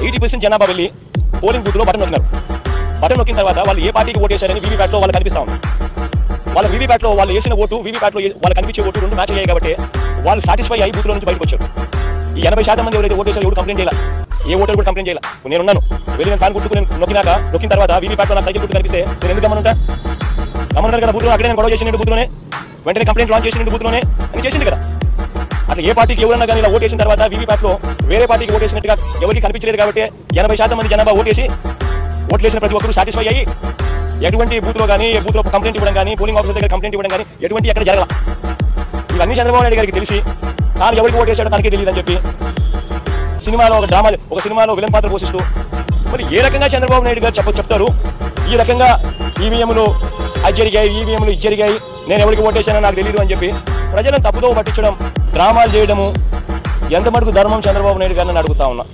80% జనాభా వెళ్ళి పోలింగ్ బూత్లో బటన్ నొక్కినారు. బటన్ నొక్కిన తర్వాత వాళ్ళు ఏ పార్టీకి ఓటేశారని వీవీప్యాట్లో వాళ్ళు కనిపిస్తా ఉంది. వాళ్ళ వీవీప్యాట్లో వాళ్ళు వేసిన ఓటు వీవీప్యాట్లో వాళ్ళు కనిపించే ఓటు రెండు మ్యాచ్ అయ్యాయి కాబట్టి వాళ్ళు సాటిస్ఫై అయ్యి బూత్లో నుంచి బయటకు వచ్చారు. ఈ 80% మంది ఎవరైతే ఓటేసారో ఎవరు కంప్లైంట్ చేయాలి, ఏ ఓటర్ కూడా కంప్లైంట్ చేయాలి. నేనున్నాను, వెళ్ళి నేను ఫ్యాన్ గుర్తుకు నేను నొక్కిన తర్వాత వీవీప్యాట్లో నా సైకిల్ గుర్తు కనిపిస్తే నేను ఎందుకు గమనుంటాను కదా. బూత్లో అక్కడే నేను గొడవ చేసిన బూత్లోనే వెంటనే కంప్లైంట్ లాంచ్ చేసిన బూత్లోనే అని చేసింది కదా. అట్లా ఏ పార్టీకి ఎవరన్నా కానీ ఇలా ఓటేసిన తర్వాత వీవీప్యాట్లో వేరే పార్టీకి ఓటేసినట్టుగా ఎవరికి కనిపించలేదు కాబట్టి 80% మంది జనాభా ఓట్లేసిన ప్రతి ఒక్కరు సాటిస్ఫై అయ్యి ఎటువంటి బూత్లో కానీ బూత్లో కంప్లైంట్ ఇవ్వడం కానీ పోలింగ్ ఆఫీసర్ దగ్గర కంప్లైంట్ ఇవ్వడం కానీ ఎటువంటి ఎక్కడ జరగల. ఇవన్నీ చంద్రబాబు నాయుడు గారికి తెలిసి తాను ఎవరికి ఓటేసాడో తనకే తెలియదని చెప్పి సినిమాలో ఒక సినిమాలో విలన్ పాత్ర పోషిస్తూ మరి ఏ రకంగా చంద్రబాబు నాయుడు గారు చెప్తారు ఈ రకంగా ఈవీఎంలు అది జరిగాయి, ఈవీఎంలు ఇది జరిగాయి, నేను ఎవరికి ఓటేసానో నాకు తెలియదు అని చెప్పి ప్రజలను తప్పుదో పట్టించడం, డ్రామాలు చేయడము ఎంత మటుకు ధర్మం చంద్రబాబు నాయుడు గారిని అడుగుతా ఉన్నా.